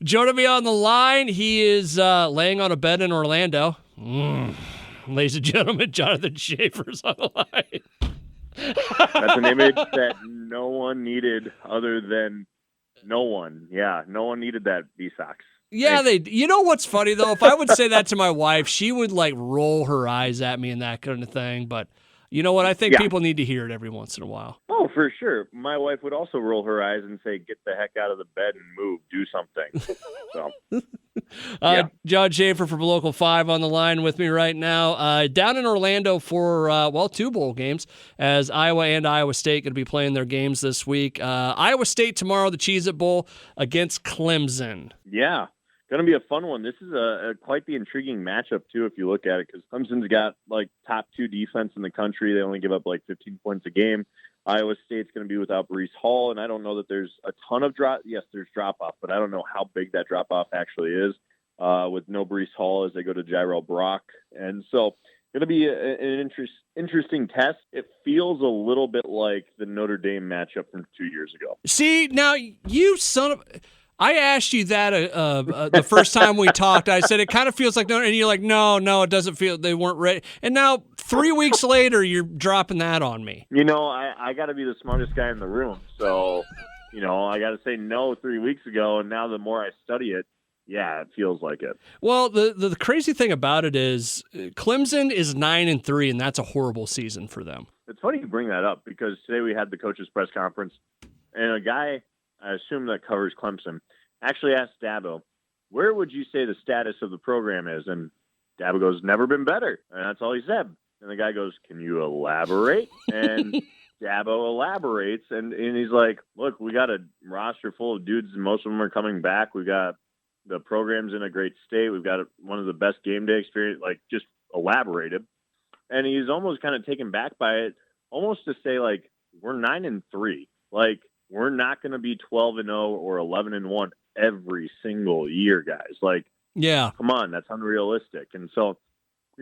Joining me on the line, he is laying on a bed in Orlando. Ladies and gentlemen, Jonathan Schaeffer's on the line. That's an image that no one needed other than no one. Yeah, no one needed that B-sox. Yeah, you know what's funny, though? If I would say that to my wife, she would, roll her eyes at me and that kind of thing. But you know what? I think people need to hear it every once in a while. Oh, for sure. My wife would also roll her eyes and say, get the heck out of the bed and move, do something. So, Jon Schaeffer from Local 5 on the line with me right now. Down in Orlando for, 2 bowl games, as Iowa and Iowa State going to be playing their games this week. Iowa State tomorrow, the Cheez-It Bowl against Clemson. Yeah. Going to be a fun one. This is quite the intriguing matchup, too, if you look at it, because Clemson's got, top 2 defense in the country. They only give up, 15 points a game. Iowa State's going to be without Breece Hall, and I don't know that there's a ton of drop. Yes, there's drop-off, but I don't know how big that drop-off actually is with no Breece Hall as they go to Jairo Brock. And so going to be an interesting test. It feels a little bit like the Notre Dame matchup from 2 years ago. See, now, you son of... I asked you that the first time we talked. I said, it kind of feels like, no, and you're like, no, it doesn't feel, they weren't ready. And now 3 weeks later, you're dropping that on me. I got to be the smartest guy in the room. So, I got to say no 3 weeks ago. And now the more I study it, yeah, it feels like it. Well, the crazy thing about it is Clemson is 9-3, and that's a horrible season for them. It's funny you bring that up because today we had the coaches' press conference, and a guy, I assume that covers Clemson, actually asked Dabo, where would you say the status of the program is? And Dabo goes, never been better. And that's all he said. And the guy goes, can you elaborate? And Dabo elaborates, and he's like, look, we got a roster full of dudes, and most of them are coming back. We got the program's in a great state. We've got one of the best game day experience, just elaborated. And he's almost kind of taken back by it, almost to say, we're 9-3. We're not going to be 12-0 or 11-1 every single year, guys. Yeah, come on, that's unrealistic. And so,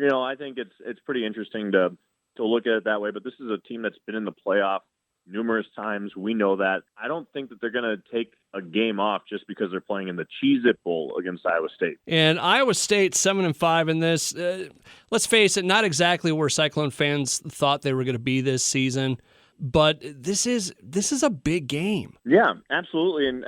I think it's pretty interesting to look at it that way. But this is a team that's been in the playoff numerous times. We know that. I don't think that they're going to take a game off just because they're playing in the Cheez-It Bowl against Iowa State. And Iowa State 7-5 in this. Let's face it, not exactly where Cyclone fans thought they were going to be this season. But this is a big game. Yeah, absolutely. And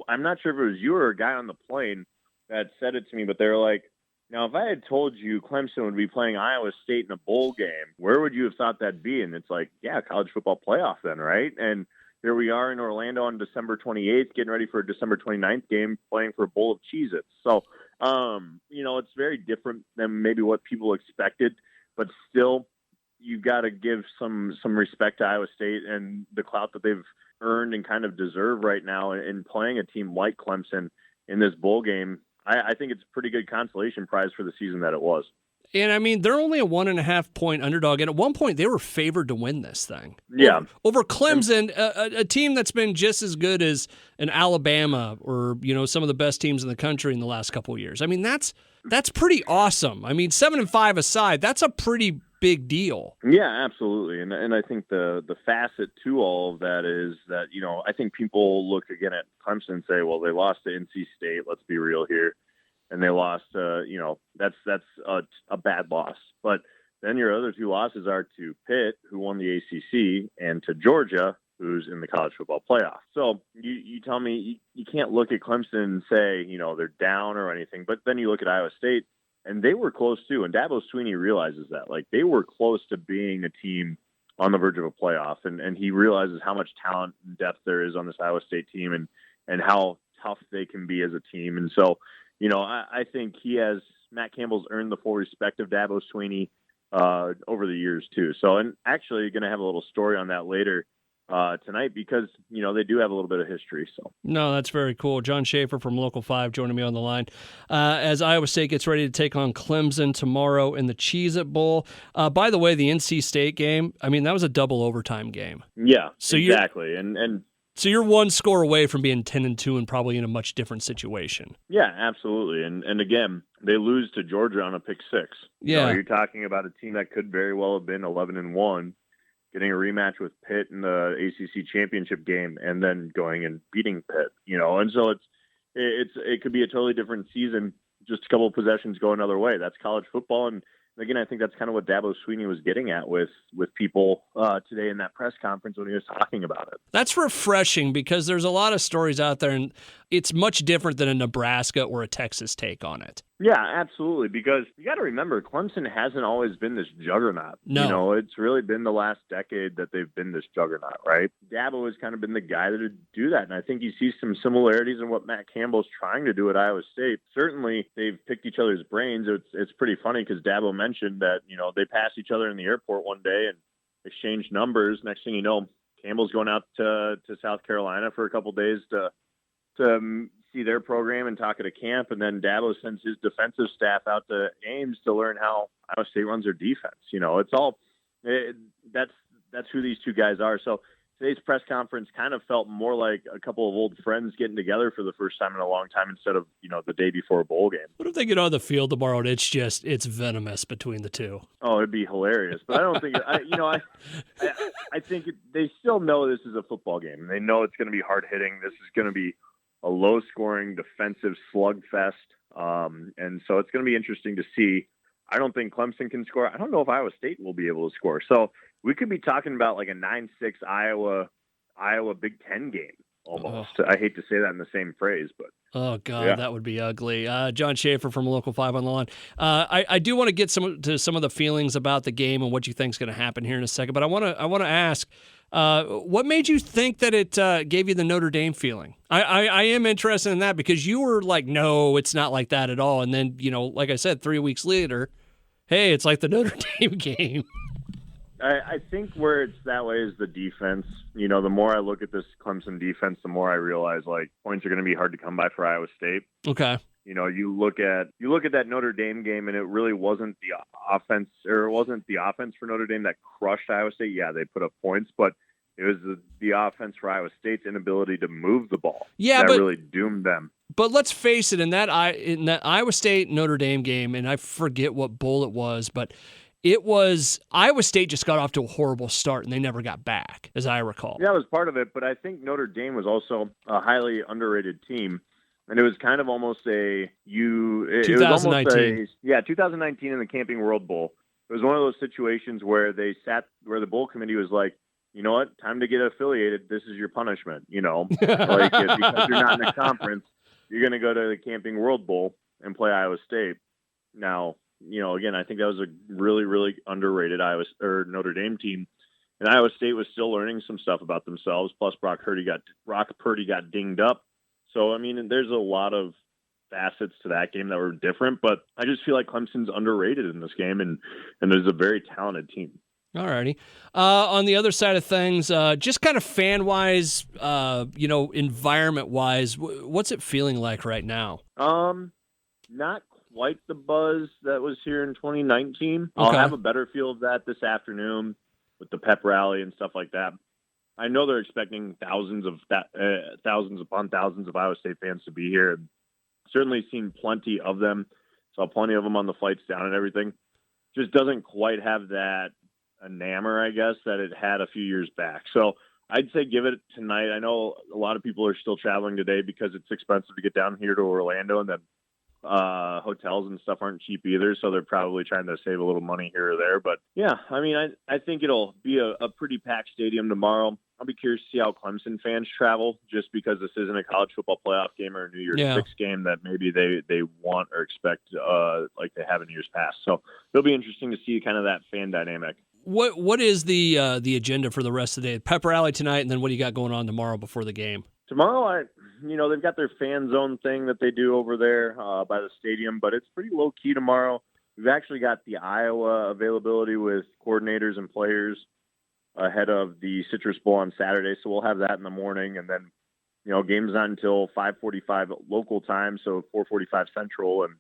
I'm not sure if it was you or a guy on the plane that said it to me, but they're like, now, if I had told you Clemson would be playing Iowa State in a bowl game, where would you have thought that'd be? And it's like, yeah, college football playoff then, right? And here we are in Orlando on December 28th, getting ready for a December 29th game, playing for a bowl of Cheez-Its. So, it's very different than maybe what people expected, but still, you got to give some respect to Iowa State and the clout that they've earned and kind of deserve right now in playing a team like Clemson in this bowl game. I think it's a pretty good consolation prize for the season that it was. And, I mean, they're only a 1.5-point underdog. And at one point, they were favored to win this thing. Yeah. Over Clemson, a team that's been just as good as an Alabama or, some of the best teams in the country in the last couple of years. I mean, that's pretty awesome. I mean, 7-5 aside, that's a pretty big deal. Yeah, absolutely. And I think the facet to all of that is that, I think people look again at Clemson and say, well, they lost to NC State. Let's be real here. And they lost, that's a bad loss. But then your other 2 losses are to Pitt, who won the ACC, and to Georgia, who's in the college football playoff. So you tell me you can't look at Clemson and say, they're down or anything. But then you look at Iowa State, and they were close too. And Dabo Swinney realizes that. They were close to being a team on the verge of a playoff. And he realizes how much talent and depth there is on this Iowa State team and how tough they can be as a team. And so, I think Matt Campbell's earned the full respect of Dabo Swinney over the years too. So, and actually going to have a little story on that later tonight because, they do have a little bit of history. So no, that's very cool. Jon Schaeffer from Local 5 joining me on the line as Iowa State gets ready to take on Clemson tomorrow in the Cheez-It Bowl. By the way, the NC State game, I mean, that was a double overtime game. Yeah, so exactly. So you're 1 score away from being 10-2 and probably in a much different situation. Yeah, absolutely. And again, they lose to Georgia on a pick 6. Yeah. You're talking about a team that could very well have been 11-1, getting a rematch with Pitt in the ACC championship game, and then going and beating Pitt. And so it could be a totally different season. Just a couple of possessions go another way. That's college football, and again, I think that's kind of what Dabo Swinney was getting at with people today in that press conference when he was talking about it. That's refreshing because there's a lot of stories out there, and it's much different than a Nebraska or a Texas take on it. Yeah, absolutely. Because you got to remember, Clemson hasn't always been this juggernaut. No. It's really been the last decade that they've been this juggernaut, right? Dabo has kind of been the guy that would do that. And I think you see some similarities in what Matt Campbell's trying to do at Iowa State. Certainly, they've picked each other's brains. It's pretty funny because Dabo mentioned that, they passed each other in the airport one day and exchanged numbers. Next thing you know, Campbell's going out to South Carolina for a couple of days to see their program and talk at a camp, and then Dabo sends his defensive staff out to Ames to learn how Iowa State runs their defense. That's who these two guys are. So today's press conference kind of felt more like a couple of old friends getting together for the first time in a long time instead of, the day before a bowl game. What if they get on the field tomorrow and it's venomous between the two? Oh, it'd be hilarious. But I don't think I think they still know this is a football game. They know it's going to be hard hitting. This is going to be a low-scoring defensive slugfest, and so it's going to be interesting to see. I don't think Clemson can score. I don't know if Iowa State will be able to score. So we could be talking about like a 9-6 Iowa Big Ten game almost. Oh. I hate to say that in the same phrase, but oh god, yeah. That would be ugly. Jon Schaeffer from Local 5 on the line. I do want to get to some of the feelings about the game and what you think is going to happen here in a second, but I want to ask. What made you think that it gave you the Notre Dame feeling? I am interested in that because you were like, no, it's not like that at all. And then, like I said, 3 weeks later, hey, it's like the Notre Dame game. I think where it's that way is the defense. The more I look at this Clemson defense, the more I realize like points are going to be hard to come by for Iowa State. Okay. You look at that Notre Dame game, and it really wasn't the offense, or it wasn't the offense for Notre Dame that crushed Iowa State. Yeah, they put up points, but it was the offense for Iowa State's inability to move the ball. Yeah, that really doomed them. But let's face it, in that Iowa State Notre Dame game, and I forget what bowl it was, but it was Iowa State just got off to a horrible start, and they never got back, as I recall. Yeah, that was part of it, but I think Notre Dame was also a highly underrated team. And it was kind of almost 2019. 2019 in the Camping World Bowl. It was one of those situations where the bowl committee was like, you know what, time to get affiliated. This is your punishment. Because you're not in the conference, you're going to go to the Camping World Bowl and play Iowa State. Now, again, I think that was a really, really underrated Notre Dame team. And Iowa State was still learning some stuff about themselves. Plus, Brock Purdy got dinged up. So, I mean, there's a lot of facets to that game that were different, but I just feel like Clemson's underrated in this game, and there's a very talented team. All righty. On the other side of things, just kind of fan-wise, environment-wise, what's it feeling like right now? Not quite the buzz that was here in 2019. Okay. I'll have a better feel of that this afternoon with the pep rally and stuff like that. I know they're expecting thousands upon thousands of Iowa State fans to be here. Certainly seen plenty of them. Saw plenty of them on the flights down and everything. Just doesn't quite have that enamor, I guess, that it had a few years back. So I'd say give it tonight. I know a lot of people are still traveling today because it's expensive to get down here to Orlando, and then hotels and stuff aren't cheap either, so they're probably trying to save a little money here or there. But yeah, I mean, I think it'll be a pretty packed stadium tomorrow. I'll be curious to see how Clemson fans travel, just because this isn't a college football playoff game or a New Year's Six game that maybe they want or expect like they have in years past. So it'll be interesting to see kind of that fan dynamic. What is the agenda for the rest of the day? Pep rally tonight, and then what do you got going on tomorrow before the game? Tomorrow, they've got their fan zone thing that they do over there by the stadium, but it's pretty low key tomorrow. We've actually got the Iowa availability with coordinators and players ahead of the Citrus Bowl on Saturday, so we'll have that in the morning, and then game's not until 5:45 local time, so 4:45 Central, and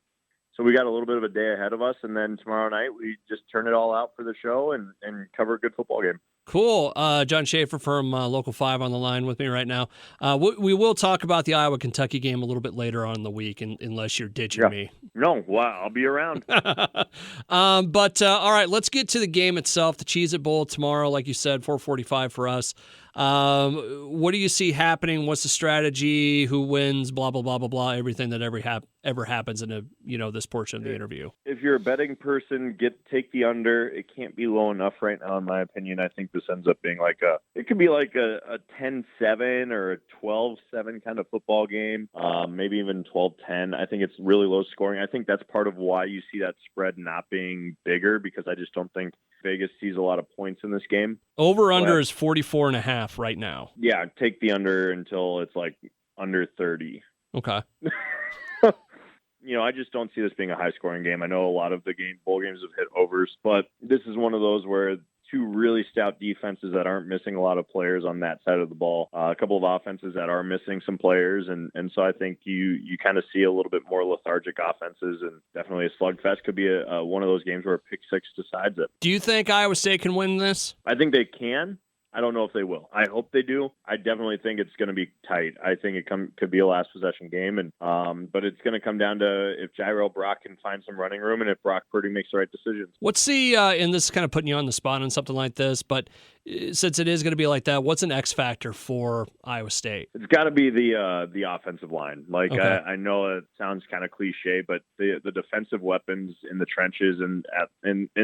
so we got a little bit of a day ahead of us, and then tomorrow night we just turn it all out for the show and cover a good football game. Cool. Jon Schaeffer from Local 5 on the line with me right now. We will talk about the Iowa-Kentucky game a little bit later on in the week, unless you're ditching me. No, well, I'll be around. But all right, let's get to the game itself, the Cheez-It Bowl tomorrow, like you said, 4:45 for us. What do you see happening? What's the strategy? Who wins? Blah, blah, blah, blah, blah. Everything that ever happens in this portion of the interview. If you're a betting person, take the under. It can't be low enough right now, in my opinion. I think this ends up being it could be like a 10-7 or a 12-7 kind of football game, maybe even 12-10. I think it's really low scoring. I think that's part of why you see that spread not being bigger, because I just don't think Vegas sees a lot of points in this game. Over-under is 44.5 right now. Yeah, take the under until it's like under 30. Okay. I just don't see this being a high-scoring game. I know a lot of the bowl games have hit overs, but this is one of those where two really stout defenses that aren't missing a lot of players on that side of the ball, a couple of offenses that are missing some players, and so I think you kind of see a little bit more lethargic offenses, and definitely a slugfest. Could be one of those games where a pick six decides it. Do you think Iowa State can win this? I think they can. I don't know if they will. I hope they do. I definitely think it's going to be tight. I think it could be a last possession game, and but it's going to come down to if Jairo Brock can find some running room and if Brock Purdy makes the right decisions. What's the and this is kind of putting you on the spot on something like this, but since it is going to be like that, what's an X factor for Iowa State? It's got to be the offensive line. Okay. I know it sounds kind of cliche, but the defensive weapons in the trenches and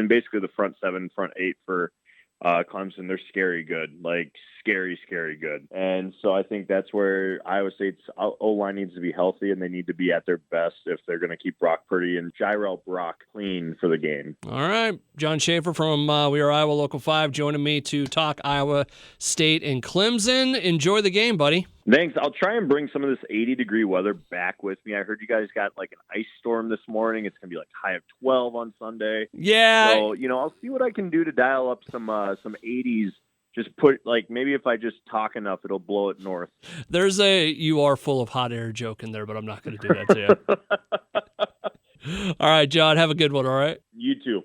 basically the front seven, front eight for Clemson, they're scary good, scary good. And so I think that's where Iowa State's O-line needs to be healthy, and they need to be at their best if they're going to keep Brock Purdy and Jairo Brock clean for the game. All right. Jon Schaeffer from We Are Iowa Local 5 joining me to talk Iowa State and Clemson. Enjoy the game, buddy. Thanks. I'll try and bring some of this 80-degree weather back with me. I heard you guys got an ice storm this morning. It's going to be high of 12 on Sunday. Yeah. So, I'll see what I can do to dial up some 80s. Just put, maybe if I just talk enough, it'll blow it north. There's a "you are full of hot air" joke in there, but I'm not going to do that to you. All right, John, have a good one, all right? You too.